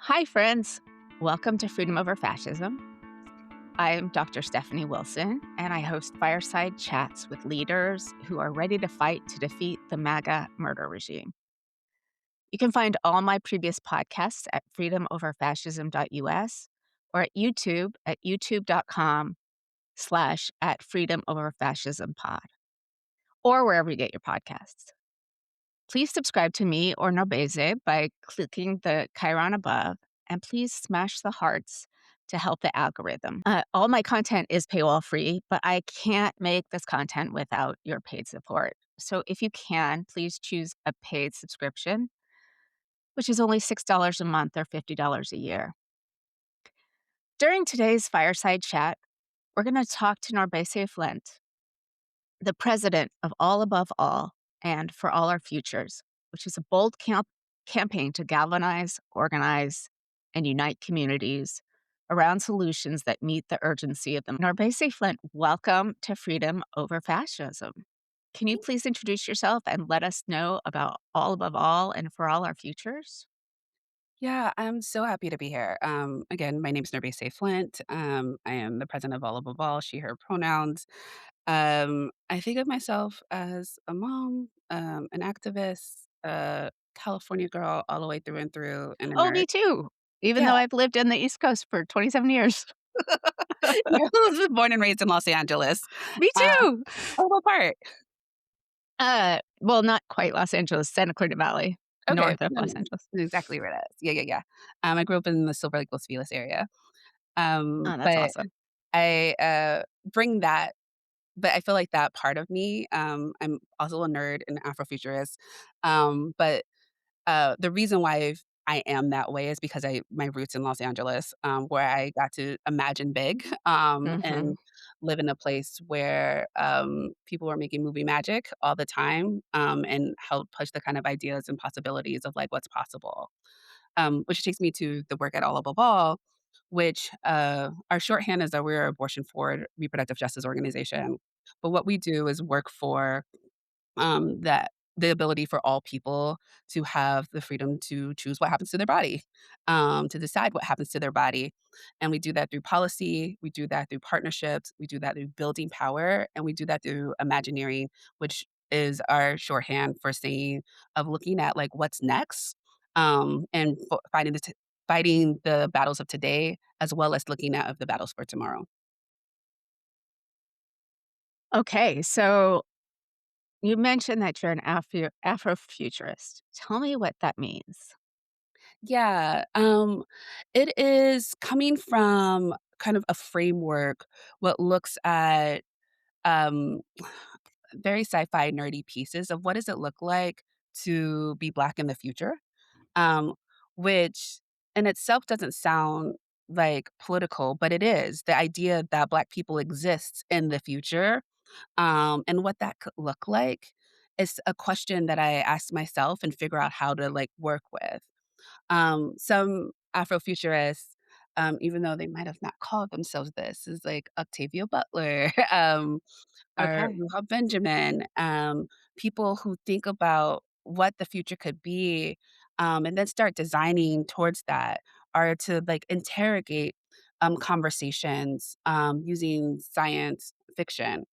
Hi, friends. Welcome to Freedom Over Fascism. I'm Dr. Stephanie Wilson, and I host fireside chats with leaders who are ready to fight to defeat the MAGA murder regime. You can find all my previous podcasts at freedomoverfascism.us or at YouTube at youtube.com/at freedomoverfascismpod or wherever you get your podcasts. Please subscribe to me or Norbese by clicking the chyron above, and please smash the hearts to help the algorithm. All my content is paywall free, but I can't make this content without your paid support. So if you can, please choose a paid subscription, which is only $6 a month or $50 a year. During today's fireside chat, we're going to talk to Norbese Flint, the president of All Above All and For All Our Futures, which is a bold campaign to galvanize, organize, and unite communities around solutions that meet the urgency of them. Norbese Flint, welcome to Freedom Over Fascism. Can you please introduce yourself and let us know about All Above All and For All Our Futures? Yeah, I'm so happy to be here. Again, my name is Norbese Flint. I am the president of All Above All, she, her pronouns. I think of myself as a mom, an activist, a California girl all the way through and through, and a Oh, nerd. me too, even Yeah, though I've lived in the East Coast for 27 years. yeah, I was born and raised in Los Angeles. Me Uh, too. oh, what part? Well, not quite Los Angeles, Santa Clarita Valley, Okay, north of no, Los no, Angeles. exactly where that is. Yeah, yeah, yeah. I grew up in the Silver Lake, Los Feliz area. Oh, that's But awesome. I bring that But I feel like that part of me, I'm also a nerd and Afrofuturist, but the reason why I am that way is because I my roots in Los Angeles, where I got to imagine big, Mhm. and live in a place where, people were making movie magic all the time, and help push the kind of ideas and possibilities of, like, what's possible. Which takes me to the work at All Above All, which, our shorthand is that we're an abortion forward reproductive justice organization. But what we do is work for that the ability for all people to have the freedom to choose what happens to their body, to decide what happens to their body. And we do that through policy, we do that through partnerships, we do that through building power, and we do that through imagineering, which is our shorthand for saying of looking at like what's next, and fighting the battles of today as well as looking at of the battles for tomorrow. Okay, so you mentioned that you're an Afrofuturist. Tell me what that means. Yeah, it is coming from kind of a framework what looks at, um, very sci-fi nerdy pieces of what does it look like to be Black in the future, um, which in itself doesn't sound, like, political, but it is. The idea that Black people exist in the future, and what that could look like is a question that I ask myself and figure out how to, like, work with. Some Afrofuturists, even though they might have not called themselves this, is like Octavia Butler, or Okay. Ruha Benjamin, people who think about what the future could be, and then start designing towards that, are to like interrogate conversations using science fiction.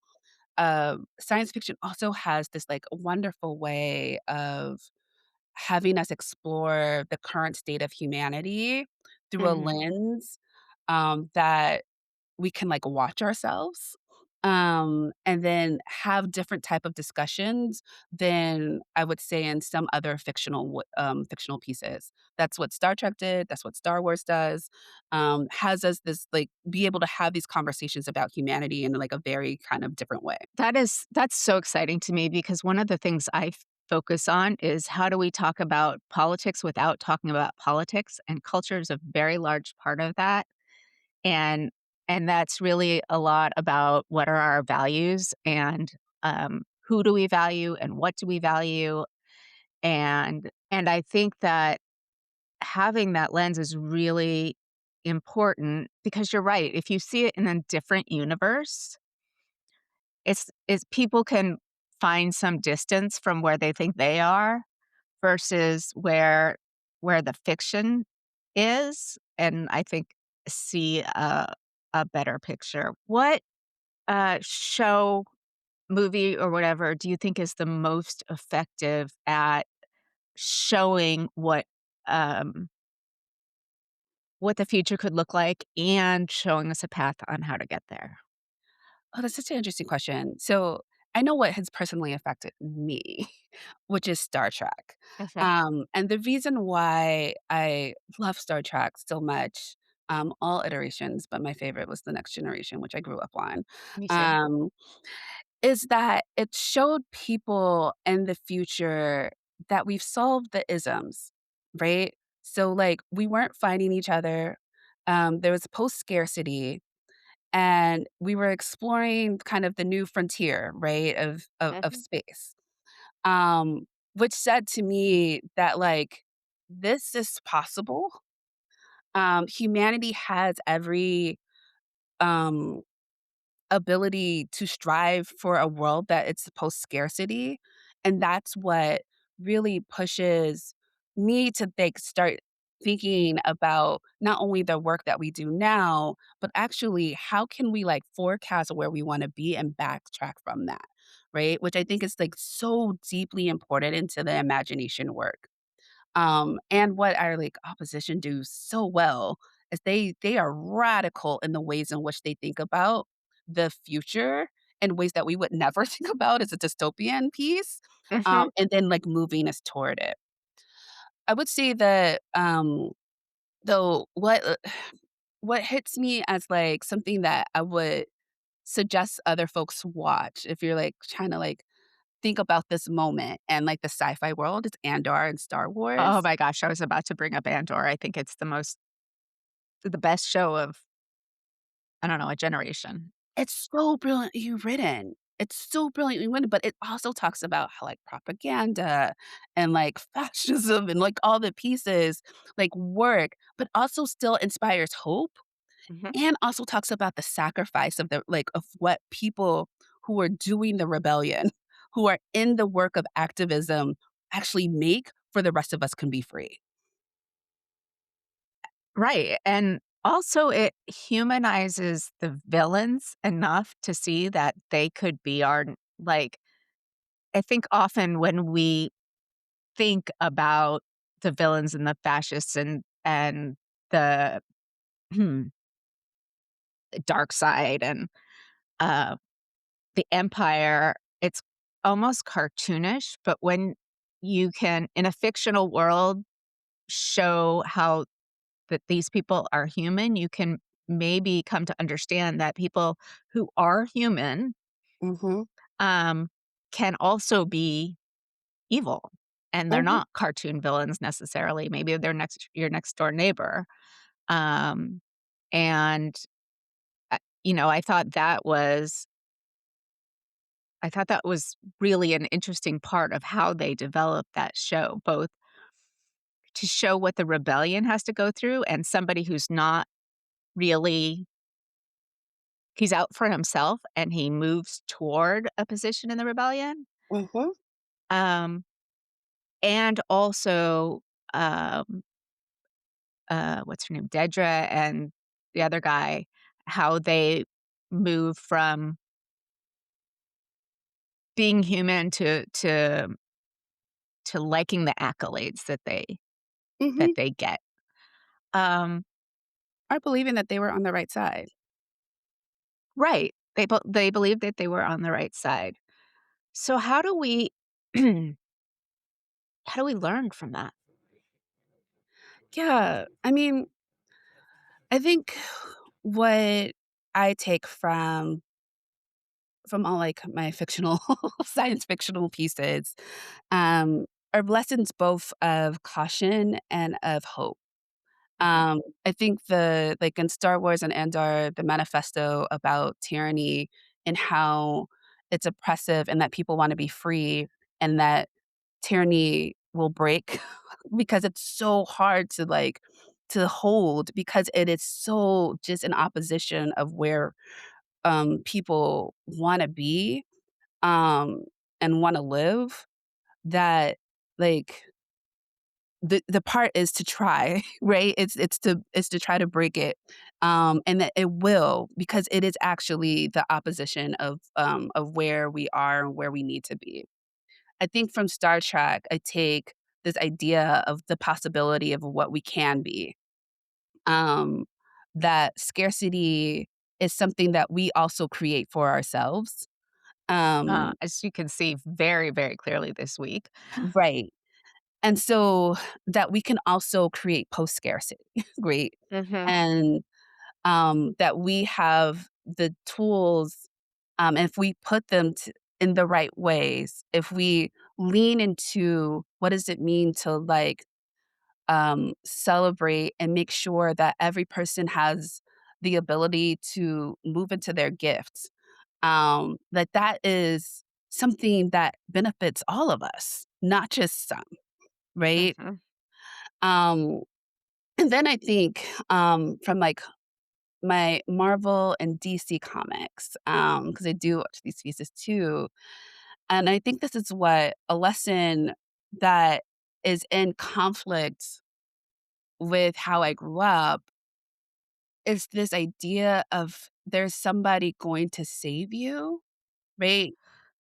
Science fiction also has this like wonderful way of having us explore the current state of humanity through a Mhm. lens, that we can, like, watch ourselves, and then have different type of discussions than I would say in some other fictional pieces. That's what Star Trek did, that's what Star Wars does, has us this, like, be able to have these conversations about humanity in, like, a very kind of different way. That's so exciting to me because one of the things focus on is how do we talk about politics without talking about politics, and culture is a very large part of that. And and that's really a lot about what are our values and who do we value and what do we value. And I think that having that lens is really important because you're right. If you see it in a different universe, it's people can find some distance from where they think they are versus where the fiction. is, and I think see a better picture. What show, movie, or whatever do you think is the most effective at showing what the future could look like and showing us a path on how to get there? Oh, that's such an interesting question. So I know what has personally affected me, which is Star Trek. Okay, And the reason why I love Star Trek so much, all iterations, but my favorite was The Next Generation, which I grew up on, me too. um, is that it showed people in the future that we've solved the isms, right? So, like, we weren't fighting each other. There was post-scarcity, and we were exploring kind of the new frontier, right, of Mhm, space, um, which said to me that, like, this is possible. Humanity has every, um ability to strive for a world that it's post scarcity. And that's what really pushes me to start thinking about not only the work that we do now, but actually how can we like forecast where we want to be and backtrack from that, right? Which I think is like so deeply important into the imagination work. And what our, like, opposition do so well is they are radical in the ways in which they think about the future in ways that we would never think about as a dystopian piece, mhm. and then, like, moving us toward it. I would say that, though, what hits me as, like, something that I would suggest other folks watch if you're, like, trying to, like, think about this moment and, like, the sci-fi world, it's Andor and Star Oh Wars. my gosh, I was about to bring up Andor. I think it's the best show of, I don't know, a generation. It's so brilliantly written. It's so brilliantly written, but it also talks about how, like, propaganda and, like, fascism and, like, all the pieces, like, work, but also still inspires hope, Mhm. and also talks about the sacrifice of the like, of what people who are doing the rebellion, who are in the work of activism actually make for the rest of us can be free. Right, and also it humanizes the villains enough to see that they could be our like, I think often when we think about the villains and the fascists and the dark side and, uh, the empire, it's almost cartoonish, but when you can, in a fictional world, show how that these people are human, you can maybe come to understand that people who are human, Mhm, um, can also be evil, and they're mhm. not cartoon villains necessarily. Maybe they're your next door neighbor. Um, and, you know, I thought that was really an interesting part of how they developed that show, both to show what the rebellion has to go through and somebody who's not really he's out for himself and he moves toward a position in the rebellion. Mhm, Um, and also, um, what's her name? Dedra and the other guy, how they move from being human to liking the accolades that mhm. they get. Um, Or believing that they were on the right side. right. They believe that they were on the right side. So how do we how do we learn from that? Yeah, I mean, I think what I take from all, like, my fictional science fictional pieces, are lessons both of caution and of hope. Okay. I think the like, in Star Wars and Andor, the manifesto about tyranny and how it's oppressive and that people wanna be free and that tyranny will break because it's so hard to, like, to hold because it is so just in opposition of where, people wanna be, um, and wanna live that, like the part is to try, right? It's to try to break it, and that it will, because it is actually the opposition of where we are and where we need to be. I think from Star Trek, I take this idea of the possibility of what we can be, um, that scarcity is something that we also create for ourselves. Um, As you can see very, very clearly this week. right. And so that we can also create post-scarcity, right? Mhm. And, that we have the tools, and if we put them in the right ways, if we lean into what does it mean to, like, celebrate and make sure that every person has the ability to move into their gifts, that is something that benefits all of us, not just some, right? Mhm. Um, and then I think, from, like, my Marvel and DC comics, because I do watch these pieces too, and I think this is what a lesson that is in conflict with how I grew up is this idea of there's somebody going to save you, right?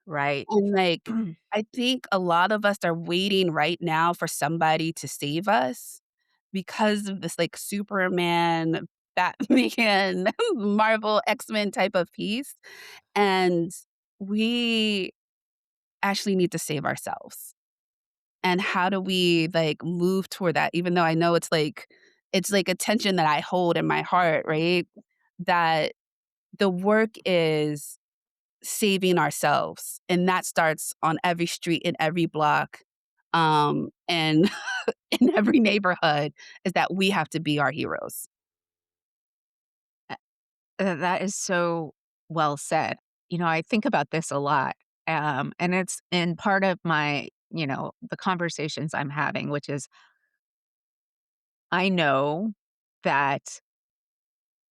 Right. And, like, I think a lot of us are waiting right now for somebody to save us because of this, like, Superman, Batman, Marvel, X-Men type of piece, and we actually need to save ourselves. And how do we, like, move toward that? Even though I know it's like a tension that I hold in my heart, right? That the work is saving ourselves, and that starts on every street, in every block, and in every neighborhood, is that we have to be our heroes. That is so well said. I think about this a lot, and it's in part of my, the conversations I'm having, which is I know that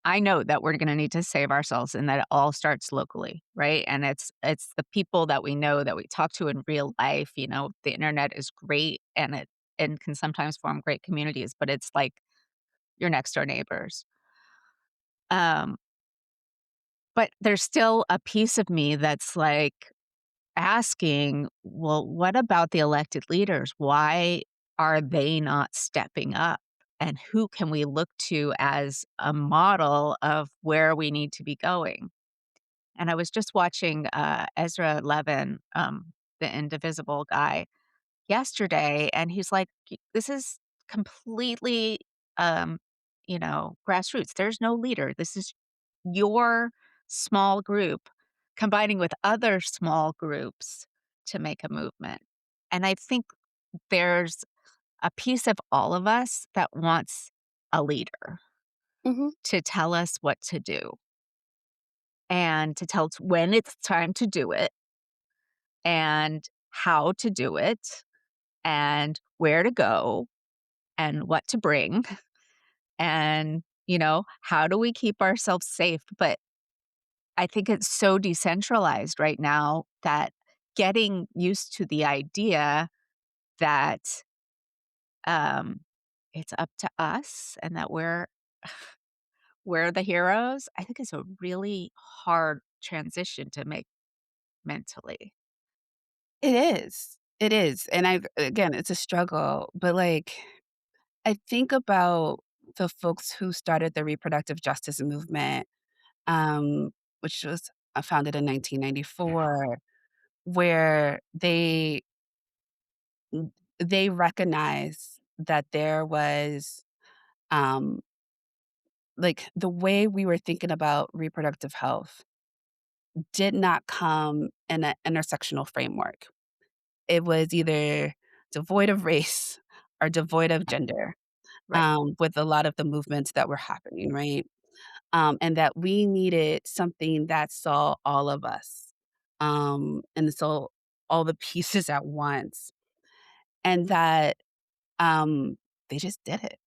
I know that we're gonna need to save ourselves and that it all starts locally, right? And it's the people that we know that we talk to in real life. The internet is great and can sometimes form great communities, but it's like your next door neighbors. Um, but there's still a piece of me that's like asking, well, what about the elected leaders? Why are they not stepping up? And who can we look to as a model of where we need to be going? And I was just watching Ezra Levin, the Indivisible guy, yesterday, and he's like, This is completely, um, grassroots. There's no leader. This is your small group combining with other small groups to make a movement. And I think there's a piece of all of us that wants a leader Mhm, to tell us what to do and to tell us when it's time to do it and how to do it and where to go and what to bring and, how do we keep ourselves safe? But I think it's so decentralized right now that getting used to the idea that, um, it's up to us and that we're the heroes, I think is a really hard transition to make mentally. it is, and I again, it's a struggle, but, like, I think about the folks who started the reproductive justice movement, um, which was, founded in 1994, where they recognize that there was, um, like, the way we were thinking about reproductive health did not come in an intersectional framework. It was either devoid of race or devoid of gender, Right. with a lot of the movements that were happening, right? And that we needed something that saw all of us, and saw all the pieces at once, and that, um, they just did it,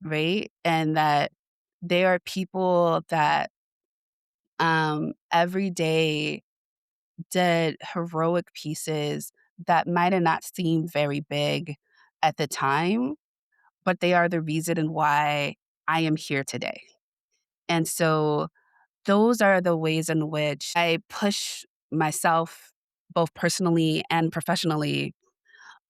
right? And that they are people that, every day did heroic pieces that might have not seemed very big at the time, but they are the reason why I am here today. And so those are the ways in which I push myself both personally and professionally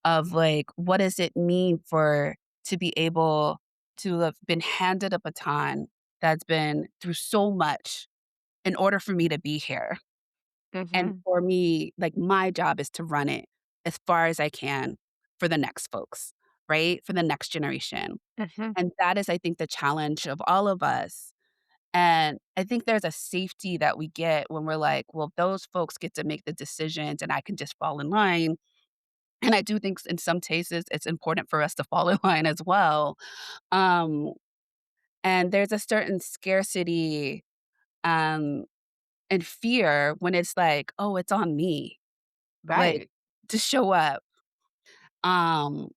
of like, what does it mean for to be able to have been handed a baton that's been through so much in order for me to be here. And Mhm. for me, like my job is to run it as far as I can for the next folks, right? For the next generation. Mhm. And that is, I think, the challenge of all of us. And I think there's a safety that we get when we're like, well, those folks get to make the decisions and I can just fall in line. And I do think in some cases it's important for us to fall in line as well. Um, and there's a certain scarcity um, and fear when it's like, oh, it's on me, like Right. to show up. Um,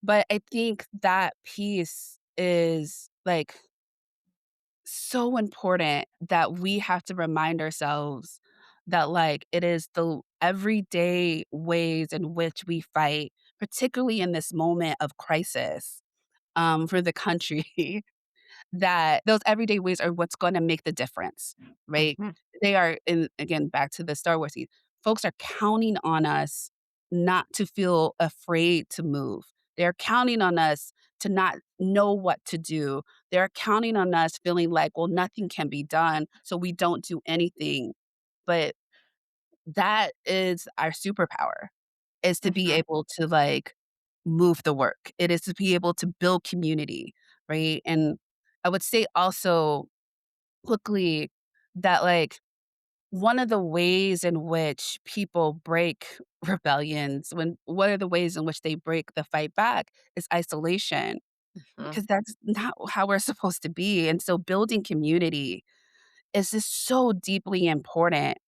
but I think that piece is like so important that we have to remind ourselves that like it is the everyday ways in which we fight, particularly in this moment of crisis for the country, that those everyday ways are what's gonna make the difference, right? Mhm. They are and again, back to the Star Wars folks are counting on us not to feel afraid to move. They're counting on us to not know what to do. They're counting on us feeling like, "Well, nothing can be done, so we don't do anything." But that is our superpower, is to be Mhm. able to, like, move the work. It is to be able to build community, right? And I would say also quickly that, like, one of the ways in which people break rebellions when what are the ways in which they break the fight back is isolation, Mhm. because that's not how we're supposed to be, and so building community is just so deeply important.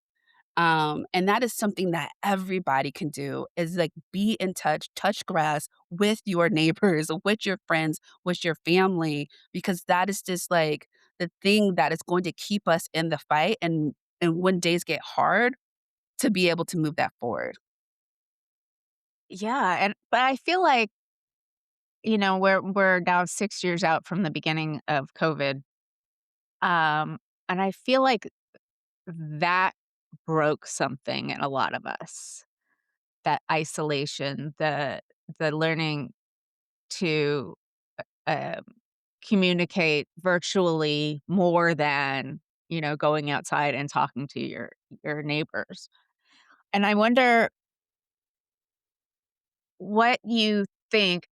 And that is something that everybody can do is like be in touch, touch grass with your neighbors, with your friends, with your family, because that is just like the thing that is going to keep us in the fight and when days get hard to be able to move that forward. Yeah, and but I feel like, we're now 6 years out from the beginning of COVID, and I feel like that broke something in a lot of us. That isolation, the learning to, um, communicate virtually more than, going outside and talking to your neighbors. And I wonder what you think,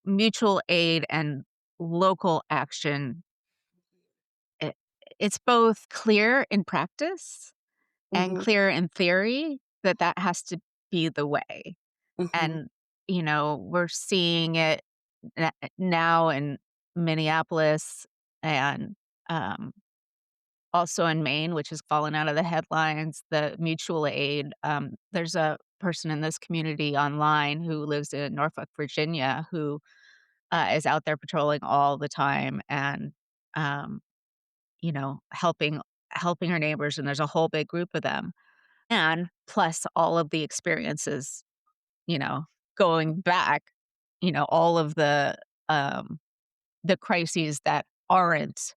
mutual aid and local action, it it's both clear in practice and Mhm, clear in theory that that has to be the way. mhm, And, we're seeing it now in Minneapolis and, um, also in Maine, which has fallen out of the headlines, the mutual aid. There's a person in this community online who lives in Norfolk, Virginia, who, is out there patrolling all the time and, um, helping her neighbors, and there's a whole big group of them. And plus all of the experiences, you know, going back, all of the crises that aren't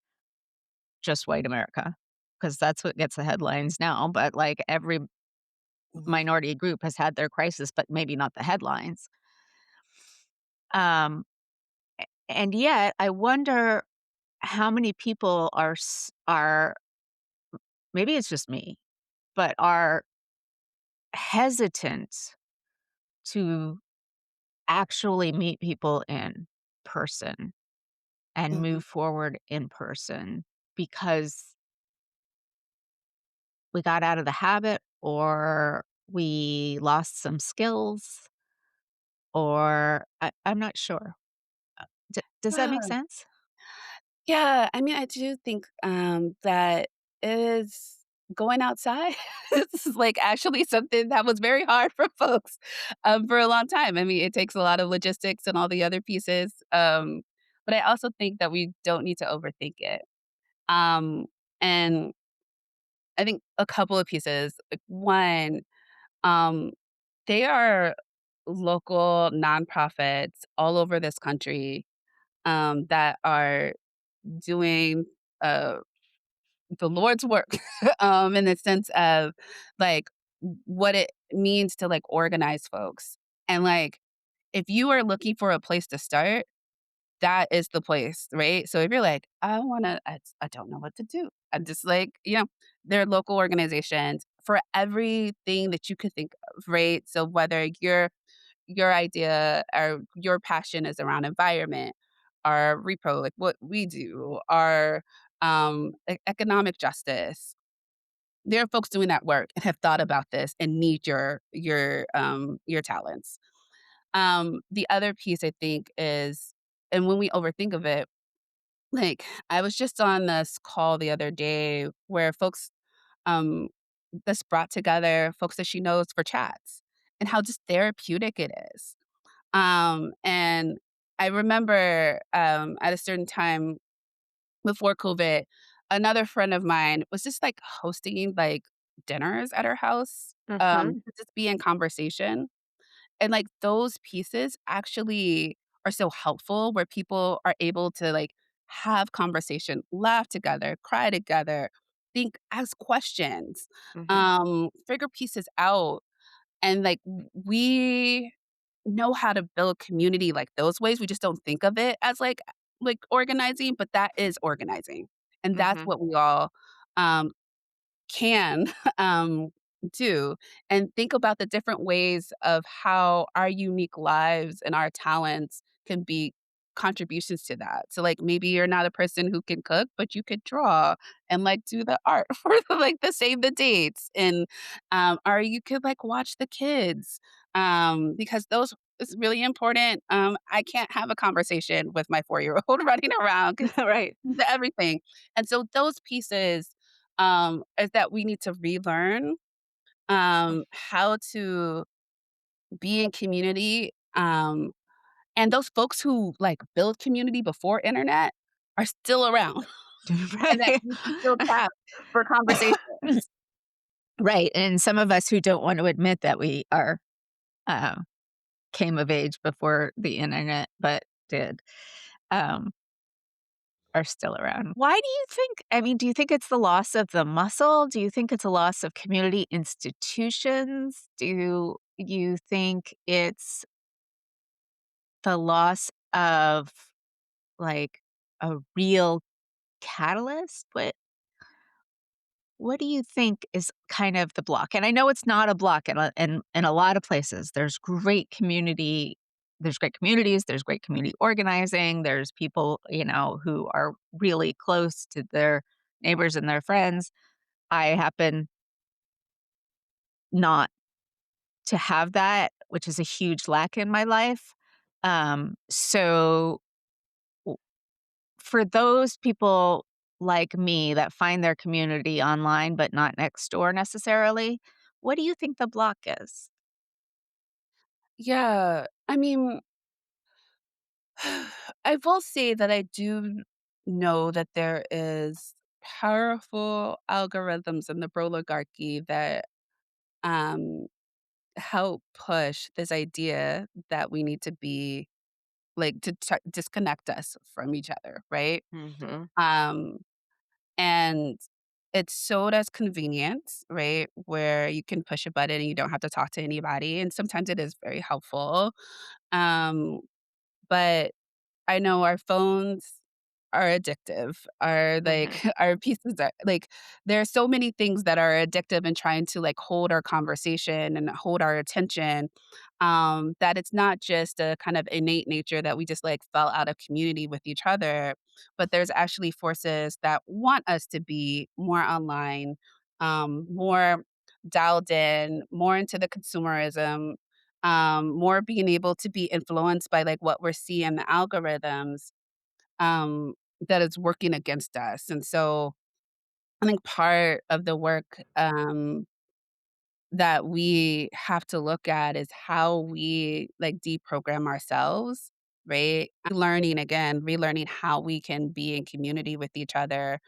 just white America, because that's what gets the headlines now, but, like, every mhm. minority group has had their crisis, but maybe not the headlines. Um, and yet I wonder how many people are maybe it's just me, but are hesitant to actually meet people in person and Mhm. move forward in person because we got out of the habit or we lost some skills or I'm not sure. Does that make Yeah. sense? Yeah, I mean, I do think, that is going outside is, like, actually something that was very hard for folks, for a long time. I mean, it takes a lot of logistics and all the other pieces, but I also think that we don't need to overthink it. Um, and I think a couple of pieces, like, one, um, they are local nonprofits all over this country, that are doing, uh, the Lord's work, in the sense of, like, what it means to, like, organize folks. And, like, if you are looking for a place to start, that is the place, right? So if you're like, I don't know what to do. I'm just like, there are local organizations for everything that you could think of, right? So whether your idea or your passion is around environment, or repro, like what we do, or economic justice, there are folks doing that work and have thought about this and need your talents. The other piece I think is, and when we overthink of it, like, I was just on this call the other day where folks, um, this brought together folks that she knows for chats and how just therapeutic it is. And I remember, at a certain time before COVID, another friend of mine was just, like, hosting, like, dinners at her house, Mhm. to just be in conversation. And, like, those pieces actually are so helpful where people are able to, like, have conversation, laugh together, cry together, think, ask questions, Mhm. figure pieces out. And, like, we know how to build community like those ways, we just don't think of it as, like, organizing, but that is organizing. And that's Mhm. what we all, um, can, um, do, and think about the different ways of how our unique lives and our talents can be contributions to that. So, like, maybe you're not a person who can cook, but you could draw and, like, do the art for the save the dates, and, or you could, like, watch the kids, because those is really important. I can't have a conversation with my four-year-old running around 'cause Right. the everything. And so those pieces, is that we need to relearn, how to be in community, and those folks who, like, build community before internet are still around, and that Right. we can still tap for conversations. Right, and some of us who don't want to admit that we are, uh, came of age before the internet, but did, um, are still around. Why do you think do you think it's the loss of the muscle? Do you think it's a loss of community institutions? Do you think it's the loss of, like, a real catalyst? What do you think is kind of the block? And I know it's not a block in a lot of places. There's great communities, there's great community organizing, there's people, who are really close to their neighbors and their friends. I happen not to have that, which is a huge lack in my life. So for those people like me that find their community online, but not next door necessarily, what do you think the block is? Yeah, I mean, I will say that I do know that there is powerful algorithms in the oligarchy that, um, help push this idea that we need to be like, to disconnect us from each other, right? Mhm. Um, and it's sold as convenience, right? Where you can push a button and you don't have to talk to anybody, and sometimes it is very helpful. Um, but I know our phones are addictive, are, Mhm. like our pieces are like, there are so many things that are addictive in trying to, like, hold our conversation and hold our attention, that it's not just a kind of innate nature that we just, like, fell out of community with each other, but there's actually forces that want us to be more online, more dialed in, more into the consumerism, more being able to be influenced by, like, what we're seeing in the algorithms, um, that is working against us. And so I think part of the work, that we have to look at is how we, like, deprogram ourselves, right? Learning again, relearning how we can be in community with each other,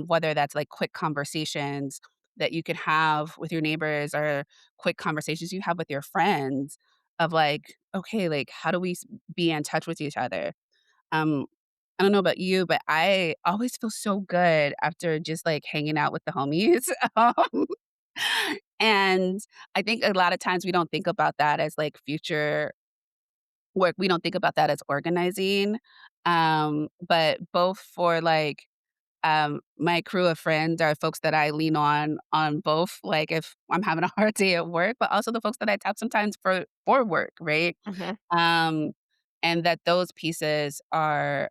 whether that's, like, quick conversations that you can have with your neighbors or quick conversations you have with your friends, of like, okay, like how do we be in touch with each other? Um, I don't know about you, but I always feel so good after just like hanging out with the homies. And I think a lot of times we don't think about that as like future work. We don't think about that as organizing. But both for like my crew of friends are folks that I lean on both, like, if I'm having a hard day at work, but also the folks that I tap sometimes for work, right? Mhm. Um, and that those pieces are,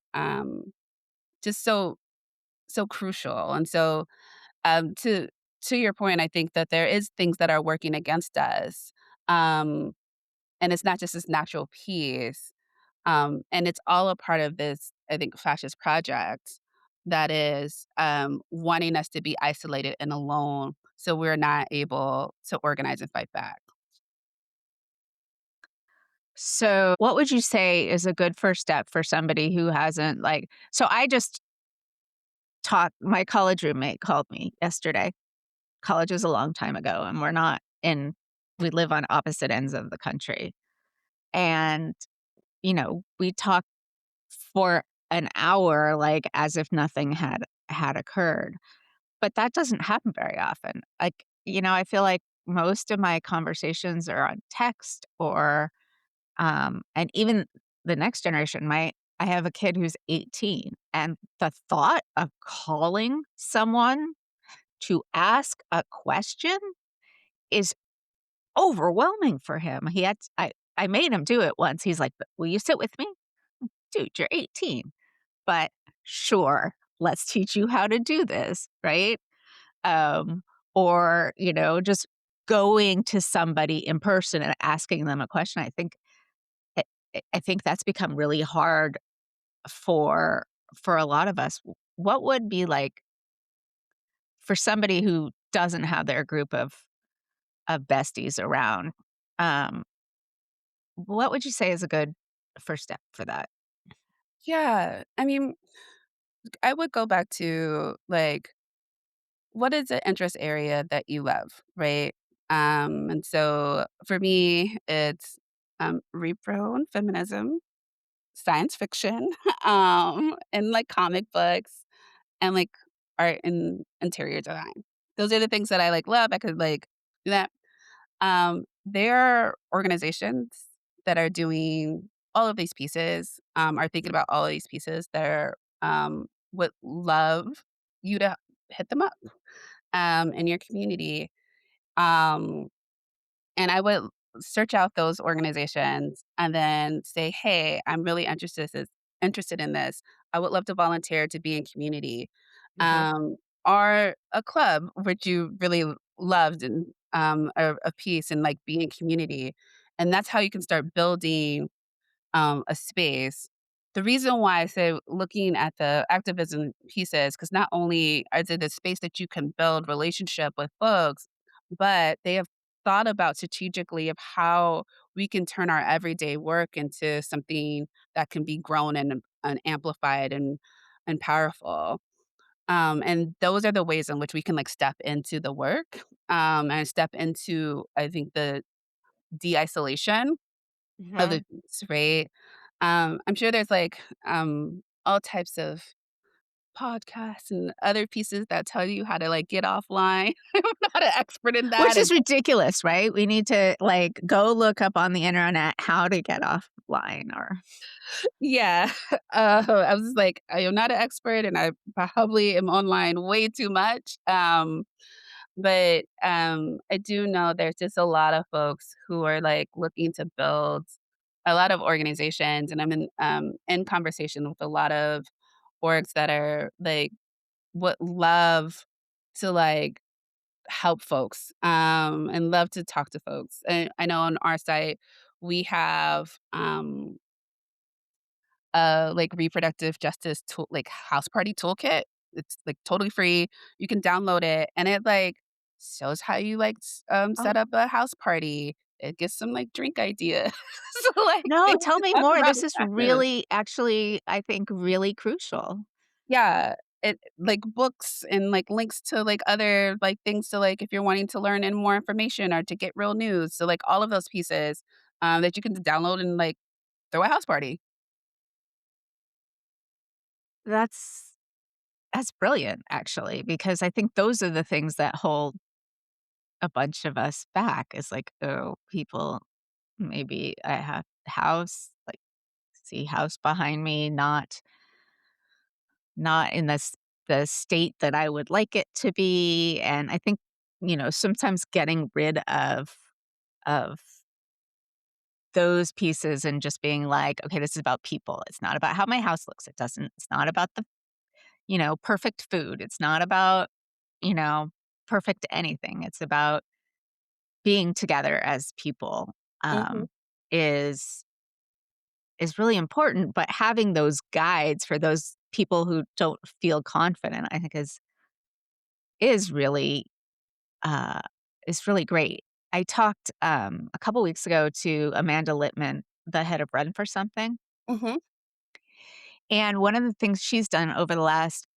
just so crucial, and so, to your point, I think that there is things that are working against us, um, and it's not just this natural piece. And it's all a part of this, I think, fascist project that is wanting us to be isolated and alone so we're not able to organize and fight back. So, what would you say is a good first step for somebody who hasn't, like, so I just talked my college roommate called me yesterday. College was a long time ago, and we live on opposite ends of the country. And, we talked for an hour, like, as if nothing had occurred. But that doesn't happen very often. Like, I feel like most of my conversations are on text and even the next generation, I have a kid who's 18, and the thought of calling someone to ask a question is overwhelming for him. I made him do it once. He's like, "But will you sit with me?" "Dude, you're 18." "But sure, let's teach you how to do this," right? Um, or, just going to somebody in person and asking them a question. I I think that's become really hard for a lot of us. What would be like for somebody who doesn't have their group of besties around, um, what would you say is a good first step for that? Yeah. I mean, I would go back to like, what is the interest area that you love, right? And so for me, it's repro and feminism, science fiction, and like comic books and, like, art and interior design. Those are the things that I, like, love. I could, like, do that. There are organizations that are doing all of these pieces, are thinking about all of these pieces that are, would love you to hit them up, in your community. Um and I would search out those organizations and then say, "Hey, I'm really interested in this. I would love to volunteer to be in community." Uh-huh. Or a club which you really loved and, a piece and, like, be in community. And that's how you can start building a space. The reason why I say looking at the activism pieces, because not only is it a space that you can build relationship with folks, but they have thought about strategically of how we can turn our everyday work into something that can be grown and amplified and powerful. And those are the ways in which we can like step into the work and step into, I think, the de-isolation of Mhm. the right? I'm sure there's, like, all types of podcasts and other pieces that tell you how to, like, get offline. I'm not an expert in that, Which and is ridiculous, right? We need to, like, go look up on the internet how to get offline or yeah. I was just like, I am not an expert, and I probably am online way too much, but, I do know there's just a lot of folks who are, like, looking to build a lot of organizations, and I'm in conversation with a lot of orgs that are, like, would love to, like, help folks, and love to talk to folks. And I know on our site, we have, like, reproductive justice tool like, house party toolkit. It's, like, totally free. You can download it, and it, like, shows how you, like, set Oh, up a house party. It gives some, like, drink ideas, so, like, no, things tell to me talk more. about This in is session. really actually, I think, really crucial. Yeah, it like, books and, like, links to, like, other, like, things to, like, if you're wanting to learn and more information or to get real news, so, like, all of those pieces, that you can download and, like, throw a house party. That's that's brilliant, actually, because I think those are the things that hold a bunch of us back is like, oh, people maybe I have house, like, see house behind me, not in the state that I would like it to be, and I think, sometimes getting rid of those pieces and just being like, "Okay, this is about people. It's not about how my house looks. It's not about the, perfect food. It's not about, you know, perfect anything. It's about being together as people, Mhm. um, is is really important, but having those guides for those people who don't feel confident, I think is really, uh is really great. I talked, a couple weeks ago to Amanda Littman, the head of Run for Something, Mhm. and one of the things she's done over the last,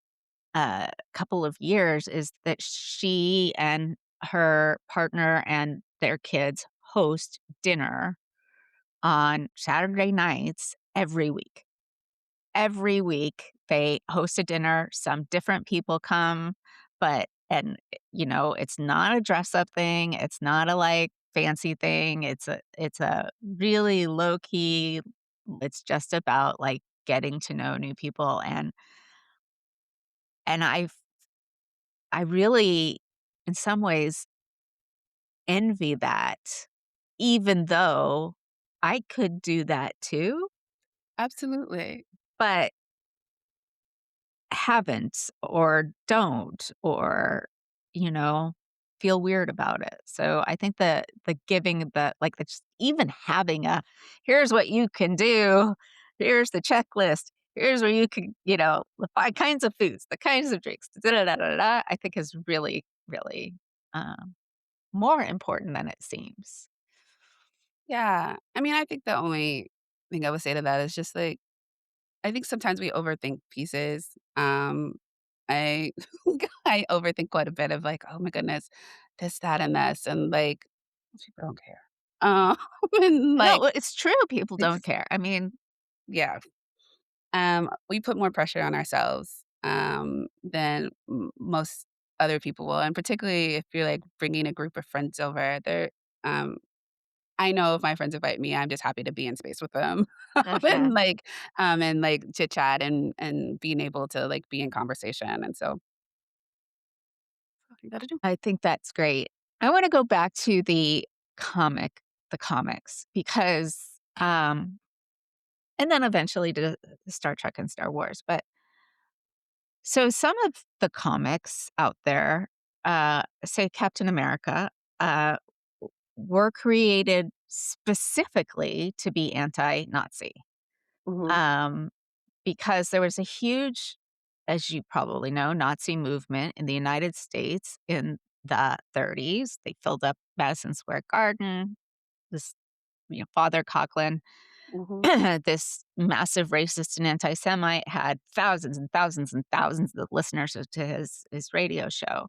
couple of years is that she and her partner and their kids host dinner on Saturday nights every week. Every week, they host a dinner, some different people come, but it's not a dress up thing, it's not a, like, fancy thing, it's a really low key, it's just about, like, getting to know new people, and I really, in some ways, envy that, even though I could do that too, Absolutely. but haven't or don't or, you know, feel weird about it. So I think the giving the just even having a here's what you can do, here's the checklist, here's where you can, the 5 kinds of foods, the kinds of drinks, da da da da da, I think is really, really more important than it seems. Yeah. I mean, I think the only thing I would say to that is just, like, I think sometimes we overthink pieces. I I overthink quite a bit of, like, "Oh my goodness, this, that, and this," and, like, most people don't care. Um, and, No, like, it's true. People don't it's care. I mean, yeah. We put more pressure on ourselves, than most other people will, and particularly if you're, like, bringing a group of friends over, um I know if my friends invite me, I'm just happy to be in space with them uh and, like, chit chat and being able to, like, be in conversation, and so you gotta do. I think that's great. I wanna go back to the comics because, and then eventually to Star Trek and Star Wars, but so some of the comics out there, say Captain America, uh, were created specifically to be anti-Nazi, Mhm, um, because there was a huge, as you probably know, Nazi movement in the United States in the 30s. They filled up Madison Square Garden. This, Father Coughlin, mhm, this massive racist and anti-Semite, had thousands and thousands and thousands of listeners to his radio show.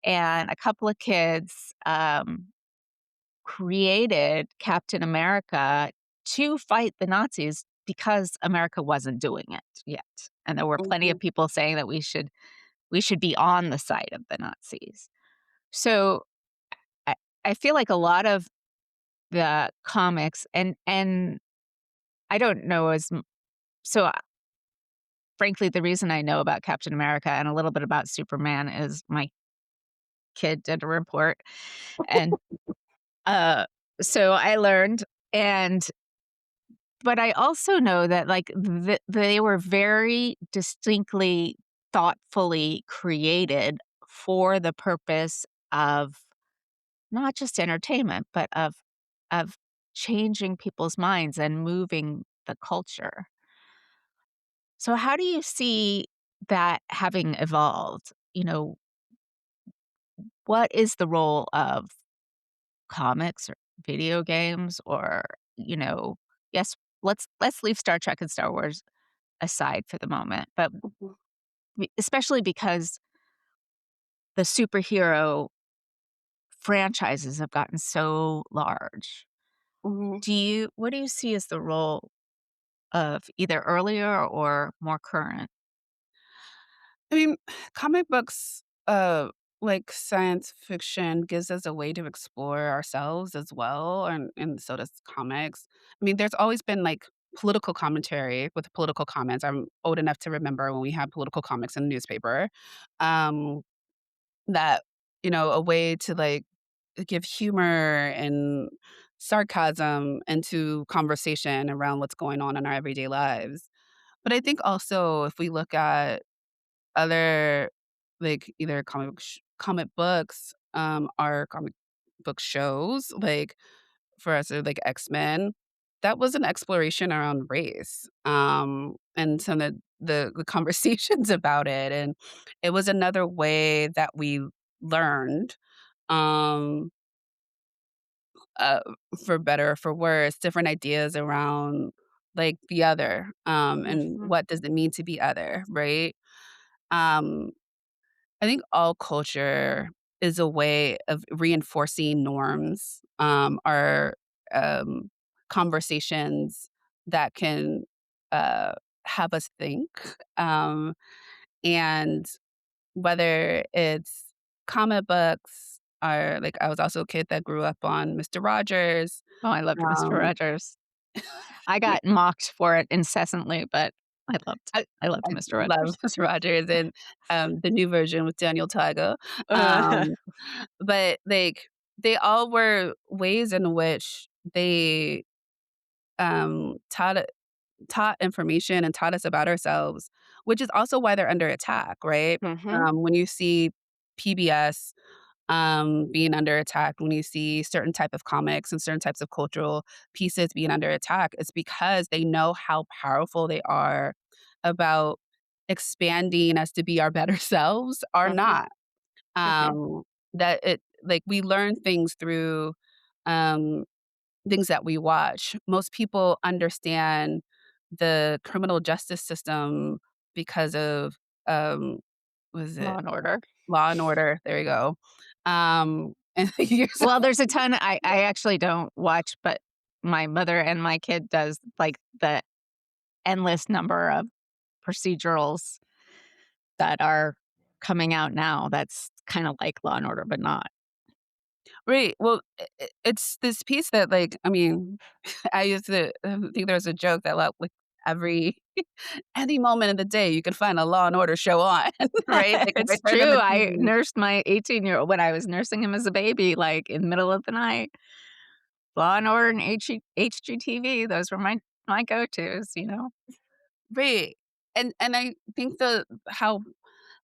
And a couple of kids created Captain America to fight the Nazis because America wasn't doing it yet. And there were plenty mhm. of people saying that we should be on the side of the Nazis. So I, I feel like a lot of the comics and I don't know so frankly, the reason I know about Captain America and a little bit about Superman is my kid did a report, and, uh, so I learned, and but I also know that, like, they were very distinctly, thoughtfully created for the purpose of not just entertainment, but of changing people's minds and moving the culture. So how do you see that having evolved? What is the role of comics or video games or, yes, let's leave Star Trek and Star Wars aside for the moment, but Mhm. especially because the superhero franchises have gotten so large. Mhm. What do you see as the role of either earlier or more current? I mean, comic books, like science fiction, gives us a way to explore ourselves as well, and so does comics. I mean, there's always been like political commentary with political comments. I'm old enough to remember when we had political comics in the newspaper. Um, that a way to like give humor and sarcasm into conversation around what's going on in our everyday lives. But I think also if we look at other, like, either comic books, or comic book shows, like, for us, like, X-Men, that was an exploration around race, and some of the conversations about it, and it was another way that we learned, um, uh, for better or for worse, different ideas around, like, the other, and Mhm. what does it mean to be other, right? Um I think all culture is a way of reinforcing norms, or, um, conversations that can, uh, have us think, and whether it's comic books or like, I was also a kid that grew up on Mister Rogers, Oh, I loved Mister um, Rogers. I got mocked for it incessantly, but I I loved I Mister love Rogers. Mister Rogers and, the new version with Daniel Tiger, Uh, um but, like, they all were ways in which they, taught information and taught us about ourselves, which is also why they're under attack, right? mhm, When you see PBS, being under attack, when you see certain type of comics and certain types of cultural pieces being under attack, it's because they know how powerful they are about expanding us to be our better selves or mhm, not. mhm, Um, that it like, we learn things through, um, things that we watch. Most people understand the criminal justice system because of, what is Law it? and Order. Law& and Order, there you go. And years Well, there's a ton I actually don't watch, but my mother and my kid does, like, the endless number of procedurals that are coming out now that's kinda like Law& and Order, but not. Right, well, it's this piece that, like, I mean, I used to think there was a joke that, like, every any moment of the day, you can find a Law& and Order show on, right? Like, if I It's turned on true, the I TV. nursed my 18-year-old when I was nursing him as a baby, like, in the middle of the night. Law& and Order and HGTV, those were my go-tos, you know? Right, and I think how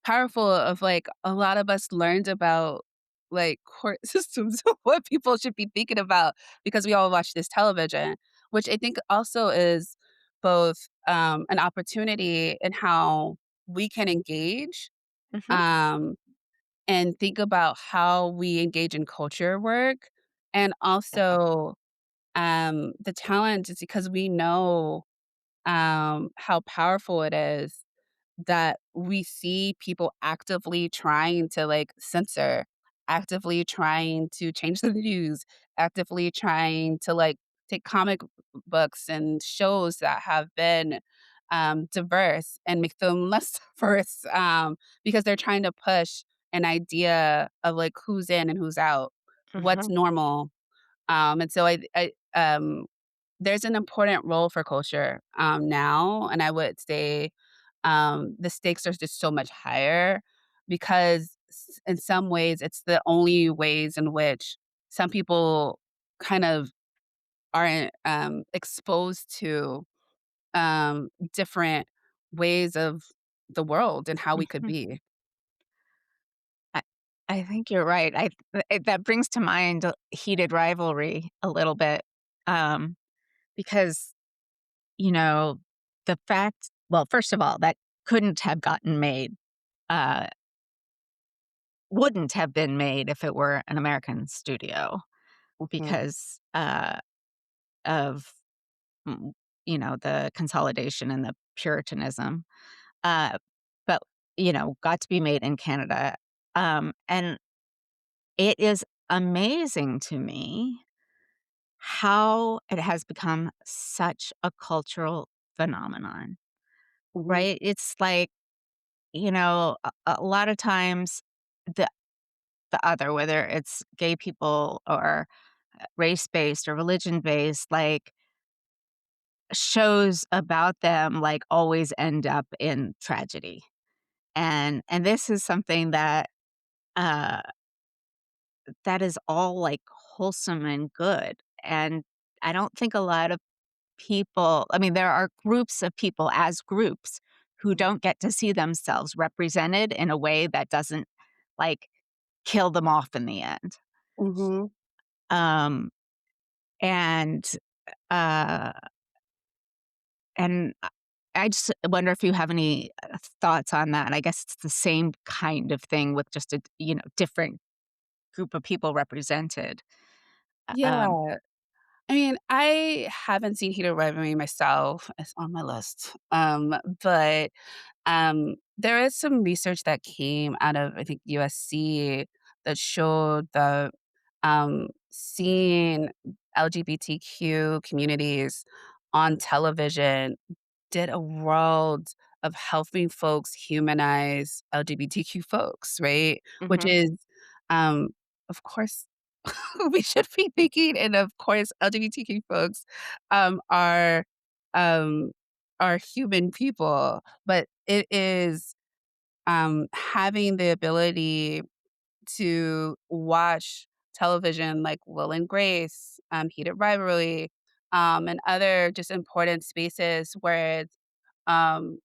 powerful of, like, a lot of us learned about, like, court systems, what people should be thinking about because we all watch this television, which I think also is both, an opportunity in how we can engage, Mhm, um, and think about how we engage in culture work, and also, the challenge is because we know, how powerful it is that we see people actively trying to, like, censor, actively trying to change the news, actively trying to, like, take comic books and shows that have been, diverse and make them less diverse, because they're trying to push an idea of, like, who's in and who's out, what's mhm, normal, and so there's an important role for culture, now, and I would say, the stakes are just so much higher because in some ways, it's the only ways in which some people kind of aren't, exposed to, different ways of the world and how we could mhm. be. I I think you're right. That brings to mind a heated rivalry a little bit, um, because, you know, the fact well, first of all, that couldn't have gotten made, uh, wouldn't have been made if it were an American studio Mhm, because, of, mm, the consolidation and the Puritanism, uh, but, got to be made in Canada, and it is amazing to me how it has become such a cultural phenomenon, Mhm, right? It's like, a lot of times the the other, whether it's gay people or race-based or religion-based, like, shows about them, like, always end up in tragedy. And this is something uh, that is all, like, wholesome and good, and I don't think a lot of people, I mean, there are groups of people as groups who mhm, don't get to see themselves represented in a way that doesn't, like, kill them off in the end. mhm. Um, and, uh, and I just wonder if you have any, thoughts on that. I guess it's the same kind of thing with just a, different group of people represented. Um Yeah. I mean, I haven't seen Heated Rivalry myself. It's on my list. But there is some research that came out of, I think, USC that showed that, seeing LGBTQ communities on television did a world of helping folks humanize LGBTQ folks, right? Which Mhm, is, um, of course, we should be thinking, and of course, LGBTQ folks, um, are, um, are human people, but it is, having the ability to watch television like Will and Grace, Heated Rivalry, and other just important spaces where um,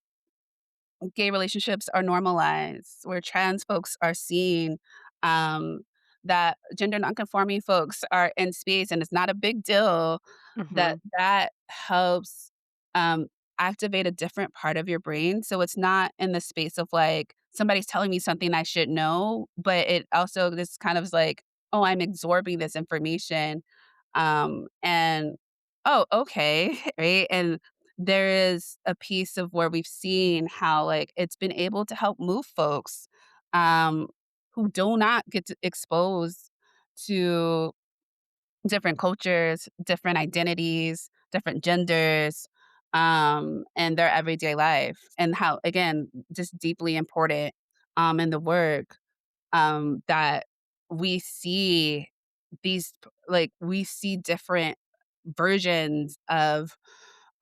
gay relationships are normalized, where trans folks are seen, um, that gender nonconforming folks are in space, and it's not a big deal, that mhm, that helps, um, activate a different part of your brain, so it's not in the space of, like, somebody's telling me something I should know, but it also this kind of is like, "Oh, I'm absorbing this information, and, oh, okay," right? And there is a piece of where we've seen how, like, it's been able to help move folks, um, who do not get to exposed to different cultures, different identities, different genders, in their everyday life, and how, again, just deeply important, in the work, that we see we see different versions of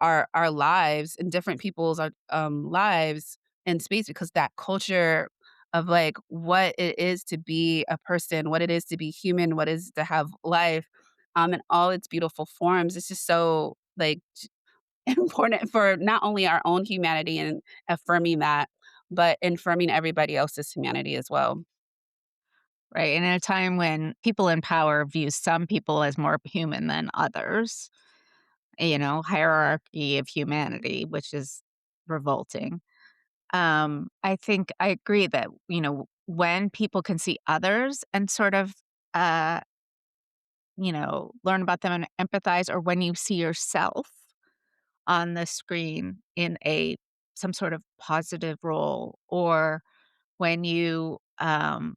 our lives and different people's, lives in space because that culture of, like, what it is to be a person, what it is to be human, what is to have life, in all its beautiful forms. It's just so, like, important for not only our own humanity and affirming that, but affirming everybody else's humanity as well. right, and in a time when people in power view some people as more human than others, hierarchy of humanity, which is revolting. I think I agree that, when people can see others and sort of, uh, learn about them and empathize, or when you see yourself on the screen in a some sort of positive role, or when you, and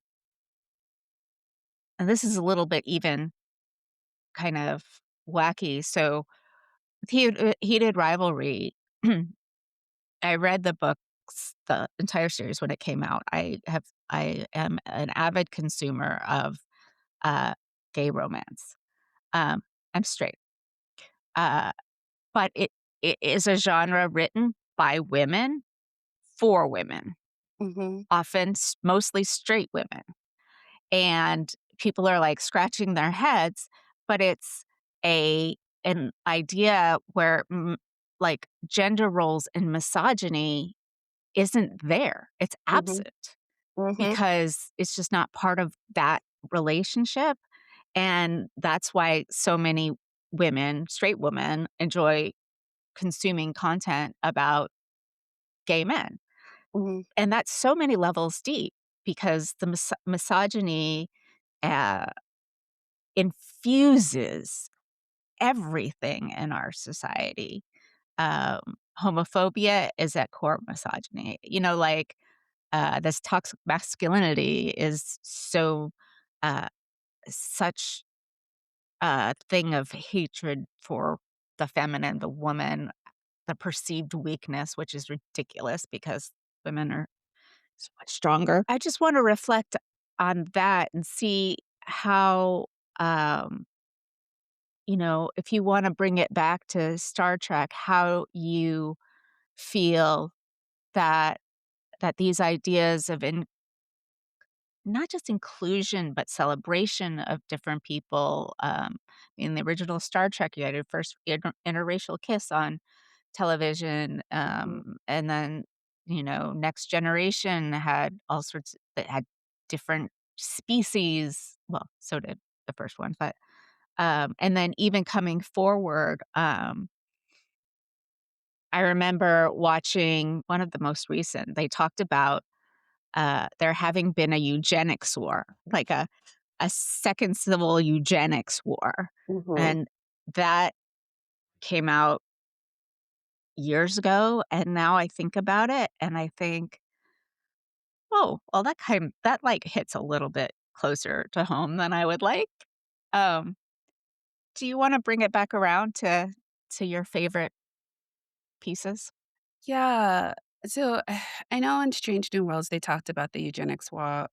this is a little bit even kind of wacky. So, Heated Rivalry, I read the books, the entire series when it came out. I am an avid consumer of, uh, gay romance. Um, I'm straight. Uh, but it is a genre written by women for women, Mhm, often mostly straight women. And people are, like, scratching their heads, but it's a an idea where, like, gender roles and misogyny isn't there. It's mhm, absent mhm, because it's just not part of that relationship, and that's why so many women, straight women, enjoy consuming content about gay men. mhm, And that's so many levels deep because the misogyny, uh, infuses everything in our society. Homophobia is at core of misogyny. Like, this toxic masculinity is so, uh, such. thing of hatred for the feminine, the woman, the perceived weakness, which is ridiculous because women are so much stronger. I just want to reflect on that and see how, um, if you want to bring it back to Star Trek, how you feel that these ideas of not just inclusion, but celebration of different people. In the original Star Trek, you had your first interracial kiss on television, Mhm, and then Next Generation had all sorts that had different species. Well, so did the first one, but and then even coming forward, I remember watching one of the most recent. They talked about there having been a eugenics war, like a second civil eugenics war, mhm. and that came out years ago, and now I think about it, and I think, "Oh, well, that, like, hits a little bit closer to home than I would like." Um, do you wanna bring it back around to your favorite pieces? Yeah. So, I know in Strange New Worlds, they talked about the eugenics war.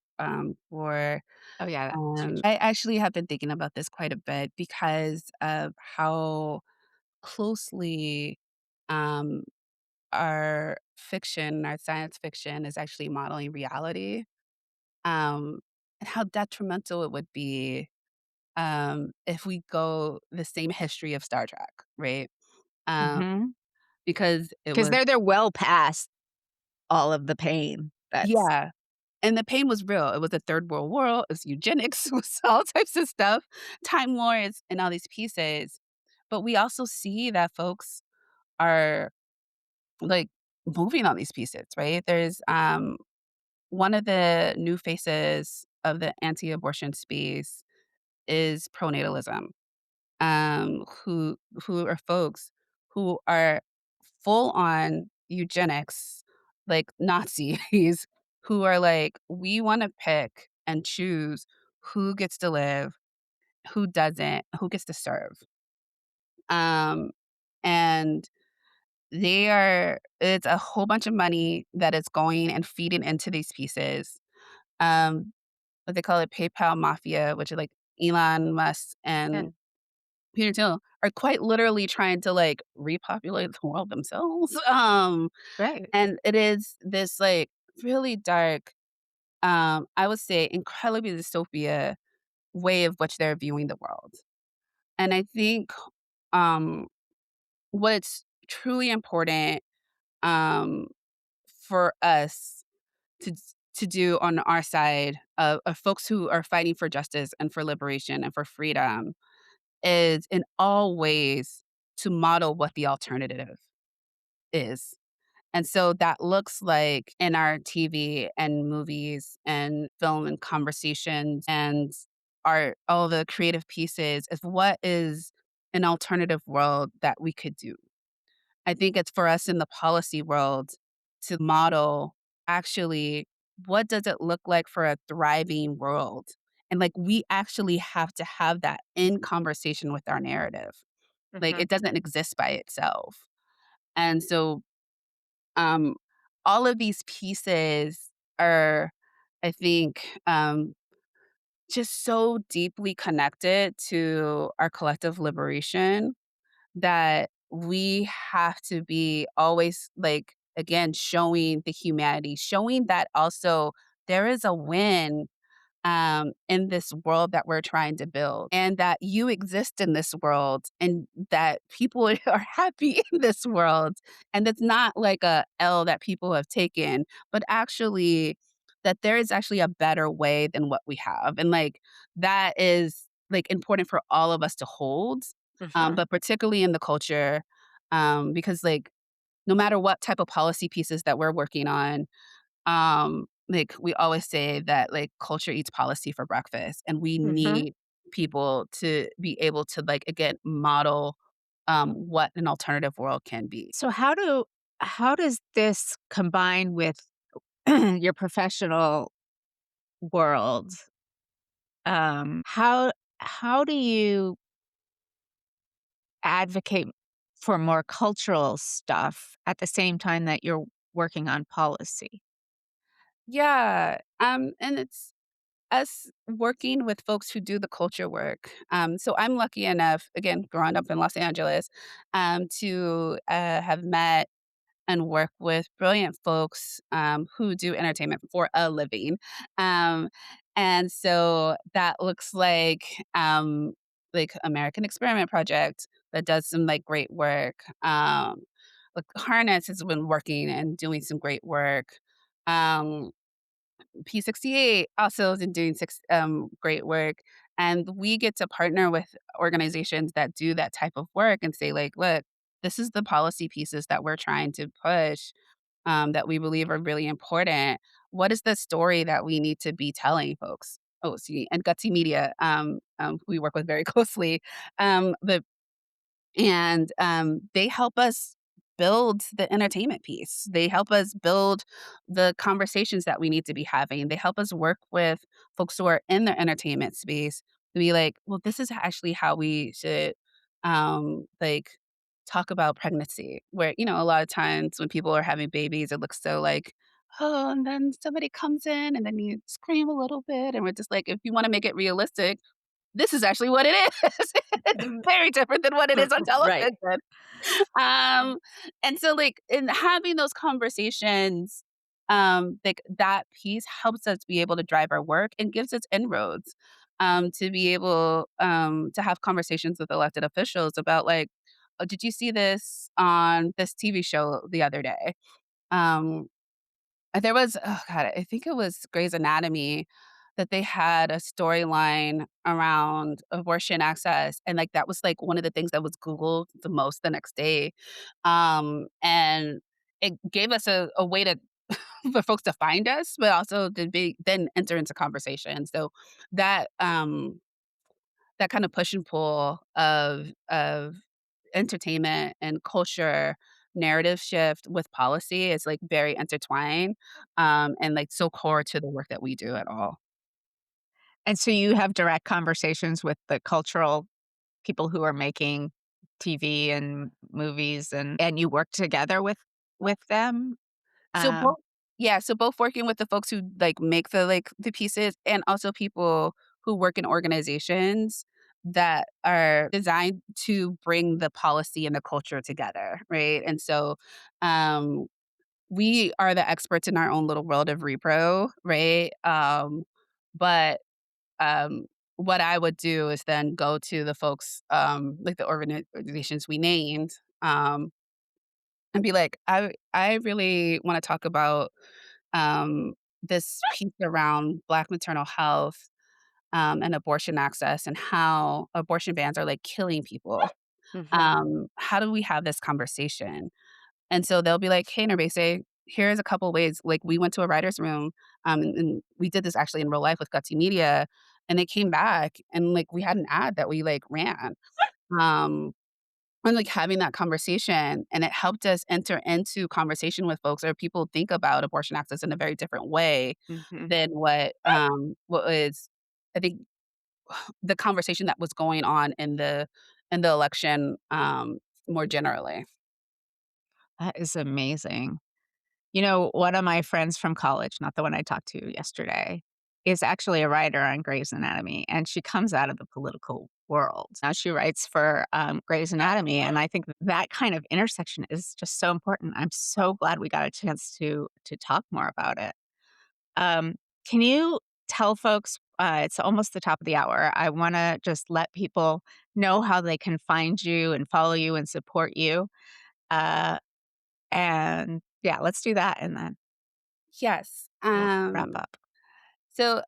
Oh, yeah, that was huge. I actually have been thinking about this quite a bit because of how closely, um, our fiction, our science fiction is actually modeling reality, um, and how detrimental it would be, if we go the same history of Star Trek, right? Um, Mhm. because it 'Cause was they're well past all of the pain that's yeah. And the pain was real. It was a third world war, it was eugenics, it was all types of stuff, time wars, and all these pieces. But we also see that folks are, like, moving on these pieces, right? There's, one of the new faces of the anti-abortion space is pronatalism, who are folks who are full on eugenics, like Nazis, who are like, "We wanna pick and choose who gets to live, who doesn't, who gets to serve." Um, and it's a whole bunch of money that is going and feeding into these pieces. Um, what they call it, PayPal mafia, which is like Elon Musk yeah, and Peter Thiel are quite literally trying to, like, repopulate the world themselves, right. and it is this, like, really dark, I would say incredibly dystopia way of which they're viewing the world, and I think, um, what's truly important, um, for us to do on our side of folks who are fighting for justice and for liberation and for freedom is in all ways to model what the alternative is. And so that looks like in our TV and movies and film and conversations and art, all the creative pieces is what is an alternative world that we could do. I think it's for us in the policy world to model actually what does it look like for a thriving world? And like we actually have to have that in conversation with our narrative. Like Mhm, it doesn't exist by itself. And so um all of these pieces are, I think, just so deeply connected to our collective liberation that we have to be always, like, again, showing the humanity, showing that also there is a win, in this world that we're trying to build, and that you exist in this world, and that people are happy in this world, and it's not like a L that people have taken, but actually that there is actually a better way than what we have, and, like, that is, like, important for all of us to hold, for sure. but particularly in the culture, because, like, no matter what type of policy pieces that we're working on, like, we always say that, like, culture eats policy for breakfast, and we Mhm. need people to be able to, like, again, model, what an alternative world can be. So how does this combine with your professional world? How do you advocate for more cultural stuff at the same time that you're working on policy. Yeah, and it's us working with folks who do the culture work. So I'm lucky enough, again, growing up in Los Angeles, to have met and work with brilliant folks who do entertainment for a living. Um, and so that looks like American Experiment Project that does some like great work. Like Harness has been working and doing some great work. Um, P68 also is doing great work. And we get to partner with organizations that do that type of work and say, like, look, this is the policy pieces that we're trying to push that we believe are really important. What is the story that we need to be telling folks? Oh, see, and Gutsy Media, we work with very closely. But and, they help us build the entertainment piece. They help us build the conversations that we need to be having. They help us work with folks who are in the entertainment space to be like, "Well, this is actually how we should, like, talk about pregnancy." Where, a lot of times when people are having babies, it looks so like, "Oh," and then somebody comes in, and then you scream a little bit, and we're just like, if you wanna make it realistic, this is actually what it is. It's very different than what it is on Right. television. Um, and so, like, in having those conversations, like, that piece helps us be able to drive our work and gives us inroads, to be able, to have conversations with elected officials about, like, "Oh, did you see this on this TV show the other day?" Um there was oh god, I think it was Grey's Anatomy that they had a storyline around abortion access, and, like, that was, like, one of the things that was Googled the most the next day, and it gave us a way to for folks to find us, but also to be then enter into conversation, so that, that kind of push and pull of entertainment and culture narrative shift with policy is, like, very intertwined, and, like, so core to the work that we do at all. And so you have direct conversations with the cultural people who are making TV and movies, and you work together with them? So Um, both Yeah, so both working with the folks who, like, make the pieces and also people who work in organizations that are designed to bring the policy and the culture together, right? And so, um, we are the experts in our own little world of repro, right? But Um, what I would do is then go to the folks, like the organizations we named, and be like, I really wanna talk about, this piece around Black maternal health, and abortion access and how abortion bans are, like, killing people. mhm. How do we have this conversation? And so they'll be like, "Hey, Norbese, here's a couple ways." Like, we went to a writer's room, and we did this actually in real life with Gutsy Media, and they came back, and, like, we had an ad that we, like, ran, um, and, like, having that conversation, and it helped us enter into conversation with folks, or people think about abortion access in a very different way Mhm. than what was, I think, the conversation that was going on in the election, more generally. That is amazing. You know, one of my friends from college, not the one I talked to yesterday, is actually a writer on Grey's Anatomy, and she comes out of the political world. Now she writes for, Grey's Anatomy, and I think that kind of intersection is just so important. I'm so glad we got a chance to talk more about it. Can you tell folks, it's almost the top of the hour. I wanna just let people know how they can find you and follow you and support you. Uh, and yeah, let's do that, and then Yes, we'll wrap up. so,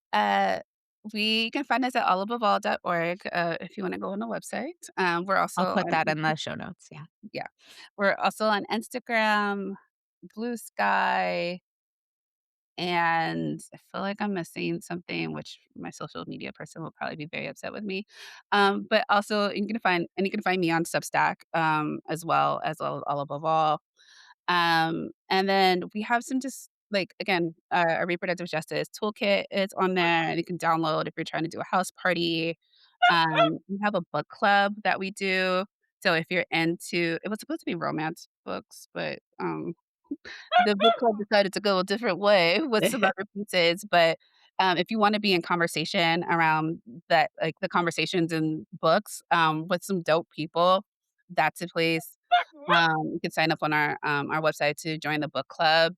we can find us at allaboveall.org, if you wanna go on the website. We're also I'll put on that in the show notes, yeah. yeah. We're also on Instagram, Blue Sky, and I feel like I'm missing something, which my social media person will probably be very upset with me. But also you can find me on Substack, as well as All Above All. And then we have some just like again, a reproductive justice toolkit is on there and you can download if you're trying to do a house party. We have a book club that we do So if you're into it was supposed to be romance books, but, the book club decided to go a different way with some other pieces, but, if you wanna be in conversation around that like, the conversations in books, with some dope people, that's a place. You can sign up on our website to join the book club,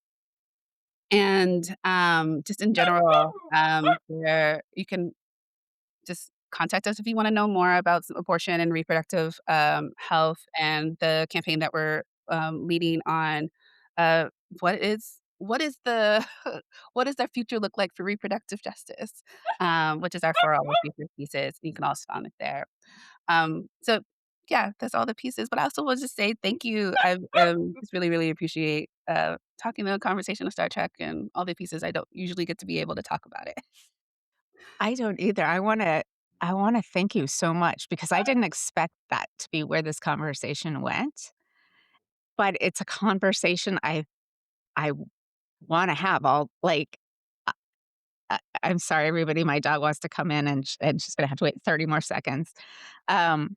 and, just in general, where you can just contact us if you wanna know more about abortion and reproductive, health and the campaign that we're, leading on, uh, what is the what does our future look like for reproductive justice, which is our For All the Future pieces. You can also find it there. So yeah, that's all the pieces, but I also want to say thank you. I, just really, really appreciate, talking the conversation of Star Trek and all the pieces. I don't usually get to be able to talk about it. I don't either. I wanna thank you so much because I didn't expect that to be where this conversation went, but it's a conversation I wanna have all like, I I'm sorry, everybody, my dog wants to come in and she's gonna have to wait 30 more seconds. Um,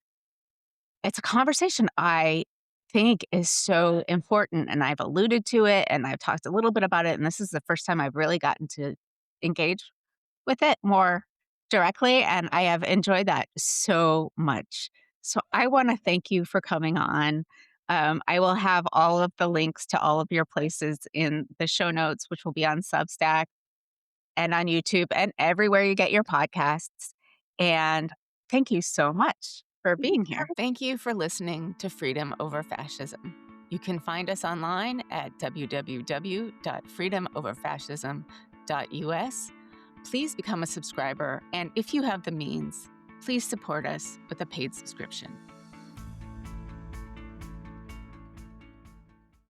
it's a conversation I think is so important, and I've alluded to it, and I've talked a little bit about it, and this is the first time I've really gotten to engage with it more directly, and I have enjoyed that so much. So I wanna thank you for coming on. I will have all of the links to all of your places in the show notes, which will be on Substack and on YouTube and everywhere you get your podcasts. And thank you so much for being here. Thank you for listening to Freedom Over Fascism. You can find us online at www.freedomoverfascism.us. Please become a subscriber, and if you have the means, please support us with a paid subscription.